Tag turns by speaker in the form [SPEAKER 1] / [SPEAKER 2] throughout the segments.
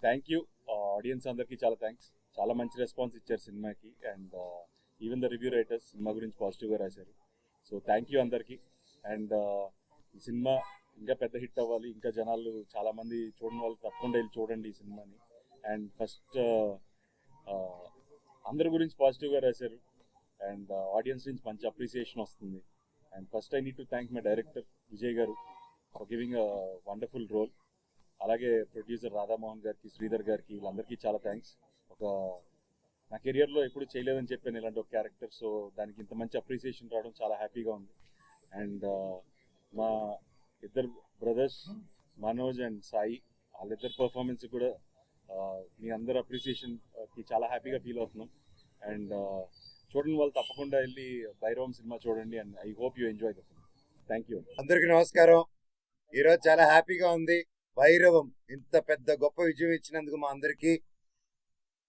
[SPEAKER 1] Thank you audience అందరికీ చాలా thanks. చాలా మంచి రెస్పాన్స్ ఇచ్చారు సినిమాకి. And even the review writers cinema గురించి పాజిటివ్గా రాశారు. సో థ్యాంక్ యూ అందరికీ. అండ్ ఈ సినిమా ఇంకా పెద్ద హిట్ అవ్వాలి, ఇంకా జనాలు చాలామంది చూడని వాళ్ళు తప్పకుండా వెళ్ళి చూడండి ఈ సినిమాని. అండ్ ఫస్ట్ అందరి గురించి పాజిటివ్గా రాశారు. అండ్ ఆడియన్స్ నుంచి మంచి అప్రిసియేషన్ వస్తుంది. And first I need to thank my director Vijay గారు for giving a wonderful role. అలాగే ప్రొడ్యూసర్ రాధామోహన్ గారికి, శ్రీధర్ గారికి, వీళ్ళందరికీ చాలా థ్యాంక్స్. నా కెరియర్లో ఎప్పుడు చేయలేదని చెప్పాను ఇలాంటి ఒక క్యారెక్టర్. సో దానికి ఇంత మంచి అప్రిసియేషన్ రావడం చాలా హ్యాపీగా ఉంది. అండ్ మా ఇద్దరు బ్రదర్స్ మనోజ్ అండ్ సాయి, వాళ్ళిద్దరు పర్ఫార్మెన్స్ కూడా మీ అందరు అప్రిసియేషన్కి చాలా హ్యాపీగా ఫీల్ అవుతున్నాం. అండ్ చూడండి వాళ్ళు తప్పకుండా వెళ్ళి భైరవం సినిమా చూడండి. And I hope you enjoy the film. Thank you.
[SPEAKER 2] అందరికి నమస్కారం. ఈరోజు చాలా హ్యాపీగా ఉంది. భైరవం ఇంత పెద్ద గొప్ప విజయం ఇచ్చినందుకు మా అందరికి,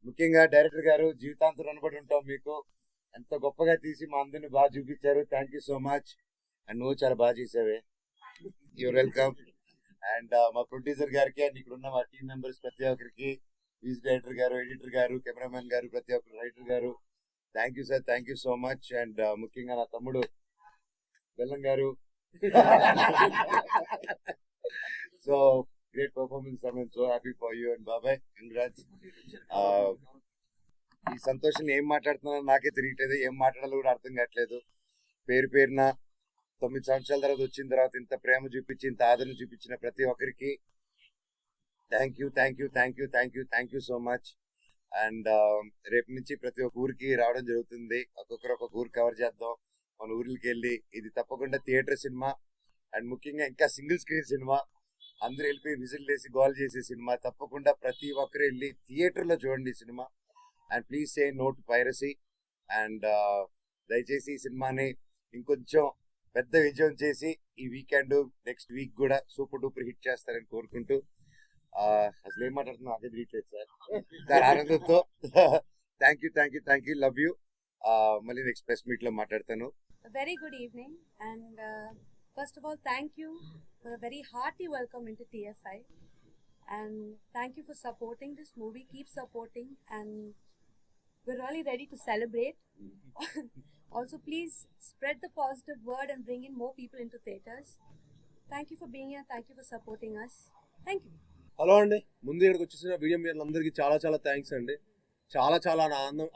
[SPEAKER 2] ముఖ్యంగా డైరెక్టర్ గారు జీవితాంతం రుణపడి ఉంటాం మీకు. ఎంత గొప్పగా తీసి మా అందరిని బాగా చూపించారు. Thank you so much. And నువ్వు చాలా బాగా చేసావే. You're welcome. అండ్ మా ప్రొడ్యూసర్ గారికి, అండ్ ఇక్కడ ఉన్న మా టీం మెంబర్స్ ప్రతి ఒక్కరికి, మ్యూజిక్ డైరెక్టర్ గారు, ఎడిటర్ గారు, కెమెరామెన్ గారు, ప్రతి ఒక్కరు, రైటర్ గారు, thank you sir. Thank you so much. And ముఖ్యంగా నా తమ్ముడు బెల్లం గారు. So great performance. I'm so happy for you and బాబాయ్, కంగ్రాట్స్. ఈ సంతోషం ఏం మాట్లాడుతున్నానో నాకే తెలియట్లేదు, ఏం మాట్లాడాలో కూడా అర్థం కావట్లేదు. పేరు పేరున 9 సంవత్సరాల తర్వాత వచ్చిన తర్వాత ఇంత ప్రేమ చూపించి, ఇంత ఆదరణ చూపించిన ప్రతి ఒక్కరికి thank you, thank you, thank you, thank you, thank you so much. And రేపు నుంచి ప్రతి ఒక్క ఊరికి రావడం జరుగుతుంది. ఒక్కొక్కరు ఒక్కొక్క ఊరు కవర్ చేద్దాం. మన ఊరికి వెళ్ళి, ఇది తప్పకుండా థియేటర్ సినిమా. అండ్ ముఖ్యంగా ఇంకా సింగిల్ స్క్రీన్ సినిమా. అందరూ వెళ్ళిపోయి విజిల్ వేసి గోల్ చేసే సినిమా. తప్పకుండా ప్రతి ఒక్కరు వెళ్ళి థియేటర్లో చూడండి ఈ cinema. And please say no to piracy. And దయచేసి ఈ సినిమాని ఇంకొంచెం పెద్ద విజయం చేసి ఈ వీకెండ్, నెక్స్ట్ వీక్ కూడా సూపర్ డూపర్ హిట్ చేస్తారని కోరుకుంటూ, అసలు ఏం మాట్లాడుతున్నా నాకే తెలియట్లేదు సార్. చాలా ఆనందంతో thank you, thank you, thank you, love you. మళ్ళీ నెక్స్ట్ ప్రెస్ మీట్ లో మాట్లాడతాను.
[SPEAKER 3] Very good evening, and first of all, thank you for a very hearty welcome into TFI, and thank you for supporting this movie. Keep supporting, and we're really ready to celebrate. Also, please spread the positive word and bring in more people into theaters. Thank you for being here. Thank you for supporting us. Thank you.
[SPEAKER 4] Hello అండి, ముందు ఇక్కడికి వచ్చేసిన video మీ అందరికీ చాలా చాలా thanks అండి. చాలా చాలా ఆనందం